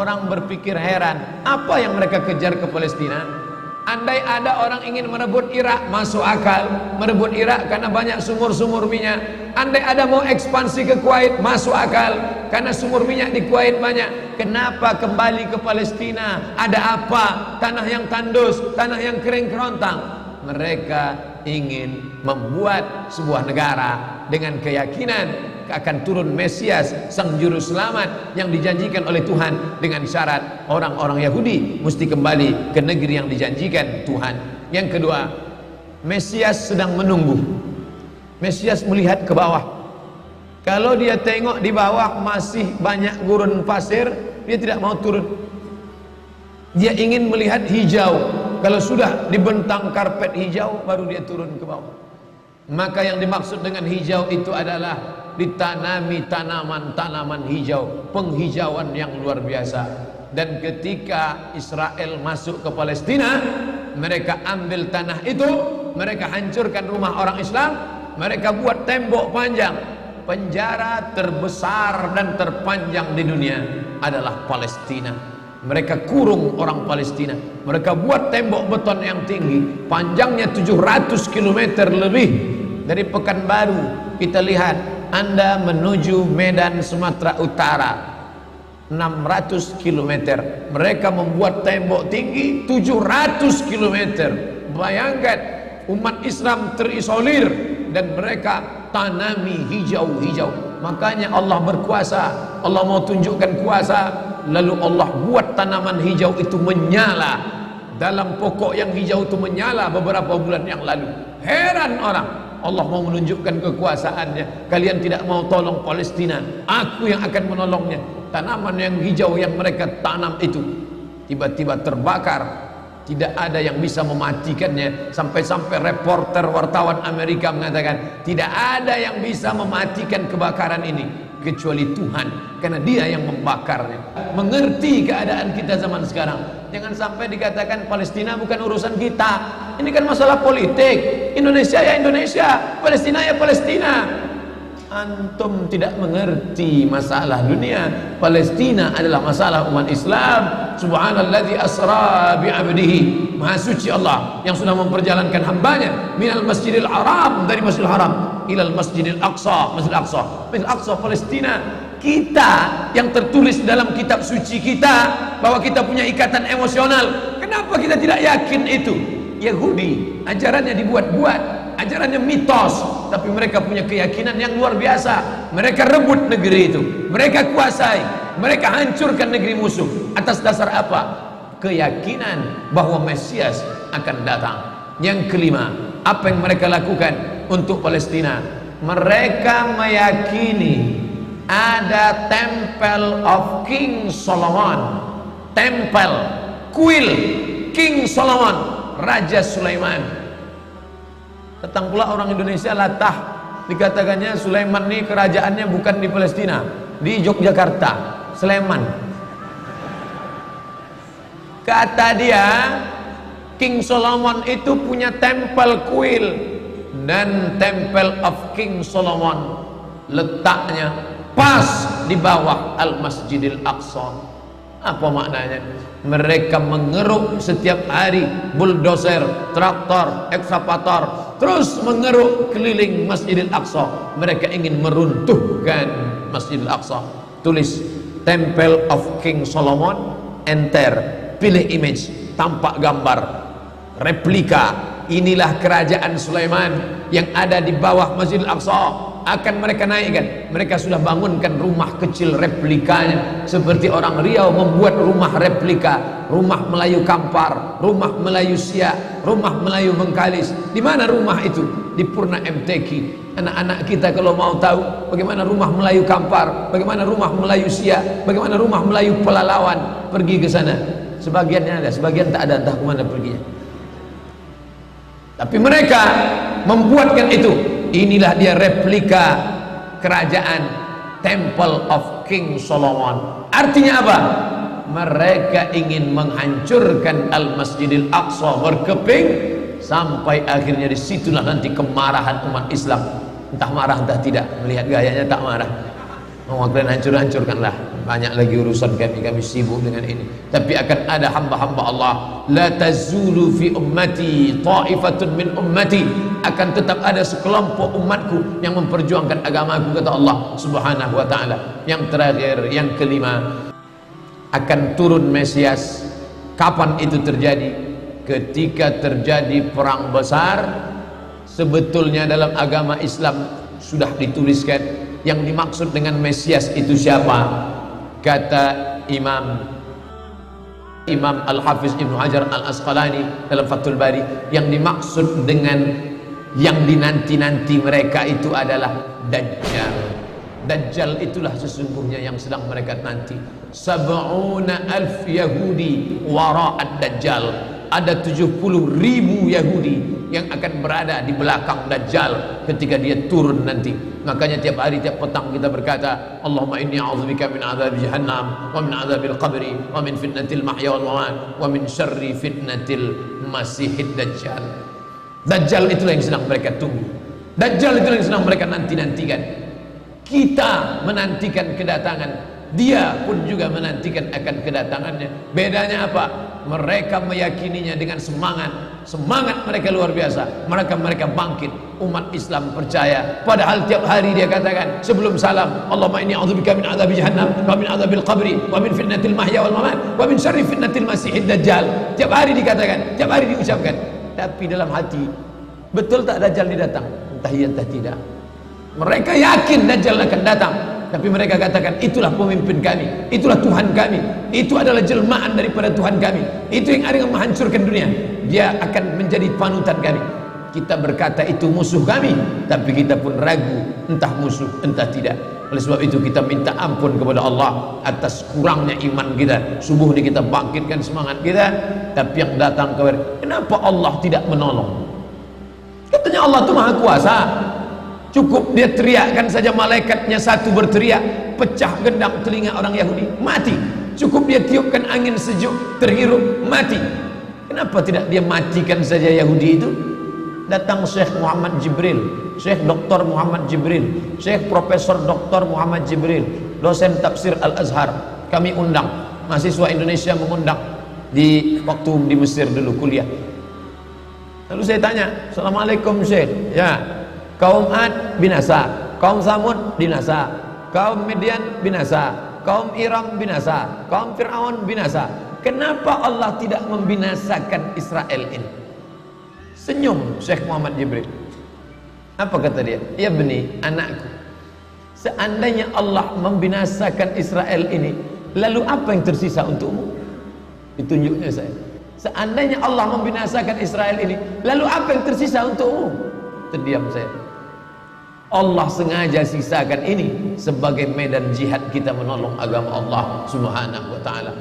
orang berpikir heran, apa yang mereka kejar ke Palestina? Andai ada orang ingin merebut Irak, masuk akal. Merebut Irak karena banyak sumur-sumur minyak. Andai ada mau ekspansi ke Kuwait, masuk akal, karena sumur minyak di Kuwait banyak. Kenapa kembali ke Palestina? Ada apa? Tanah yang tandus, tanah yang kering kerontang. Mereka ingin membuat sebuah negara dengan keyakinan akan turun Mesias, sang juru selamat yang dijanjikan oleh Tuhan, dengan syarat orang-orang Yahudi mesti kembali ke negeri yang dijanjikan Tuhan. Yang kedua, Mesias sedang menunggu. Mesias melihat ke bawah. Kalau dia tengok di bawah masih banyak gurun pasir, dia tidak mau turun. Dia ingin melihat hijau. Kalau sudah dibentang karpet hijau, baru dia turun ke bawah. Maka yang dimaksud dengan hijau itu adalah ditanami tanaman-tanaman hijau, penghijauan yang luar biasa. Dan ketika Israel masuk ke Palestina, mereka ambil tanah itu, mereka hancurkan rumah orang Islam, mereka buat tembok panjang. Penjara terbesar dan terpanjang di dunia adalah Palestina. Mereka kurung orang Palestina. Mereka buat tembok beton yang tinggi, panjangnya 700 km lebih. Dari Pekanbaru kita lihat, Anda menuju Medan Sumatera Utara 600 km. Mereka membuat tembok tinggi 700 km. Bayangkan, umat Islam terisolir dan mereka tanami hijau-hijau. Makanya Allah berkuasa, Allah mau tunjukkan kuasa, lalu Allah buat tanaman hijau itu menyala. Dalam pokok yang hijau itu menyala beberapa bulan yang lalu. Heran orang, Allah mau menunjukkan kekuasaannya. Kalian tidak mau tolong Palestina, aku yang akan menolongnya. Tanaman yang hijau yang mereka tanam itu tiba-tiba terbakar. Tidak ada yang bisa mematikannya. Sampai-sampai reporter wartawan Amerika mengatakan, tidak ada yang bisa mematikan kebakaran ini kecuali Tuhan, karena Dia yang membakarnya. Mengerti keadaan kita zaman sekarang. Jangan sampai dikatakan Palestina bukan urusan kita. Ini kan masalah politik. Indonesia ya Indonesia, Palestina ya Palestina. Antum tidak mengerti masalah dunia. Palestina adalah masalah umat Islam. Subhanalladzi asra bi'abdihi. Maha suci Allah yang sudah memperjalankan hambanya minal masjidil haram, dari masjidil haram, ilal masjidil aqsa, masjidil aqsa, masjidil aqsa Palestina. Kita yang tertulis dalam kitab suci kita bahwa kita punya ikatan emosional. Kenapa kita tidak yakin itu? Yahudi ajarannya dibuat-buat, ajarannya mitos, tapi mereka punya keyakinan yang luar biasa. Mereka rebut negeri itu, mereka kuasai, mereka hancurkan negeri musuh. Atas dasar apa? Keyakinan bahwa Mesias akan datang. Yang kelima, apa yang mereka lakukan untuk Palestina? Mereka meyakini ada Temple of King Solomon, tempel kuil King Solomon, Raja Sulaiman. Datang pula orang Indonesia latah, dikatakannya Sulaiman ini kerajaannya bukan di Palestina, di Yogyakarta, Sleman. Kata dia, King Solomon itu punya tempel kuil, dan Temple of King Solomon letaknya pas di bawah Al-Masjidil Aqsa. Apa maknanya? Mereka mengeruk setiap hari bulldozer, traktor, ekskavator, terus mengeruk keliling Masjidil Aqsa. Mereka ingin meruntuhkan Masjidil Aqsa. Tulis Temple of King Solomon, enter, pilih image, tampak gambar replika. Inilah kerajaan Sulaiman yang ada di bawah Masjidil Aqsa. Akan mereka naikkan. Mereka sudah bangunkan rumah kecil replikanya, seperti orang Riau membuat rumah replika, rumah Melayu Kampar, rumah Melayu Siak, rumah Melayu Bengkalis. Di mana rumah itu? Di Purna MTQ. Anak-anak kita kalau mau tahu bagaimana rumah Melayu Kampar, bagaimana rumah Melayu Siak, bagaimana rumah Melayu Pelalawan, pergi ke sana. Sebagiannya ada, sebagian tak ada, entah kemana perginya. Tapi mereka membuatkan itu. Inilah dia replika kerajaan Temple of King Solomon. Artinya apa? Mereka ingin menghancurkan Al-Masjidil Aqsa berkeping, sampai akhirnya disitulah nanti kemarahan umat Islam. Entah marah entah tidak, melihat gayanya tak marah. Oh, kalian hancur-hancurkanlah. Banyak lagi urusan kami sibuk dengan ini. Tapi akan ada hamba-hamba Allah. La tazulu fi ummati ta'ifatun min ummati. Akan tetap ada sekelompok umatku yang memperjuangkan agamaku, kata Allah Subhanahu wa ta'ala. Yang terakhir, yang kelima, akan turun Mesias. Kapan itu terjadi? Ketika terjadi perang besar. Sebetulnya dalam agama Islam sudah dituliskan yang dimaksud dengan Mesias itu siapa. Kata Imam Al-Hafiz Ibnu Hajar Al-Asqalani dalam Fathul Bari, yang dimaksud dengan yang dinanti-nanti mereka itu adalah Dajjal. Dajjal itulah sesungguhnya yang sedang mereka nanti. 70,000 Yahudi wara'ad Dajjal. Ada 70.000 Yahudi yang akan berada di belakang Dajjal ketika dia turun nanti. Makanya tiap hari, tiap petang kita berkata, Allahumma inni a'udzubika min adzabi jahannam wa min adzabil qabri wa min fitnatil mahya wal mamat wa min syarri fitnatil masihid Dajjal. Dajjal itulah yang sedang mereka tunggu. Dajjal itulah yang sedang mereka nanti-nantikan. Kita menantikan kedatangan, dia pun juga menantikan akan kedatangannya. Bedanya apa? Mereka meyakininya dengan semangat mereka luar biasa. Mereka bangkit. Umat Islam percaya. Padahal tiap hari dia katakan sebelum salam, Allahumma inni a'udzubika min adzabi jahannam wa min adzabil qabri wa min fitnatil mahya wal mamat wa min syarri fitnatil masihid Dajjal. Tiap hari dikatakan, tiap hari diucapkan. Tapi dalam hati, betul tak Dajjal datang? Entah iya entah tidak. Mereka yakin Dajjal akan datang, tapi mereka katakan itulah pemimpin kami, itulah Tuhan kami, itu adalah jelmaan daripada Tuhan kami, itu yang akan menghancurkan dunia, dia akan menjadi panutan kami. Kita berkata itu musuh kami, tapi kita pun ragu entah musuh entah tidak. Oleh sebab itu kita minta ampun kepada Allah atas kurangnya iman kita. Subuh ini kita bangkitkan semangat kita, tapi yang datang kepada, kenapa Allah tidak menolong? Katanya Allah itu maha kuasa. Cukup dia teriakkan saja, malaikatnya satu berteriak, pecah gendang telinga orang Yahudi, mati. Cukup dia tiupkan angin sejuk, terhirup, mati. Kenapa tidak dia matikan saja Yahudi itu? Datang Syekh Muhammad Jibril, Syekh Dr. Muhammad Jibril, Syekh Profesor Dr. Muhammad Jibril, dosen tafsir Al-Azhar. Kami undang, mahasiswa Indonesia mengundang di waktu di Mesir dulu kuliah. Lalu saya tanya, Assalamualaikum Syekh. Ya, kaum Ad binasa, kaum Samud binasa, kaum Midian binasa, kaum Iram binasa, kaum Fir'aun binasa. Kenapa Allah tidak membinasakan Israel ini? Senyum Syekh Muhammad Jibril. Apa kata dia? Ya beni, anakku, seandainya Allah membinasakan Israel ini, lalu apa yang tersisa untukmu? Ditunjuknya saya. Seandainya Allah membinasakan Israel ini, lalu apa yang tersisa untukmu? Terdiam saya. Allah sengaja sisakan ini sebagai medan jihad kita menolong agama Allah Subhanahu wa ta'ala.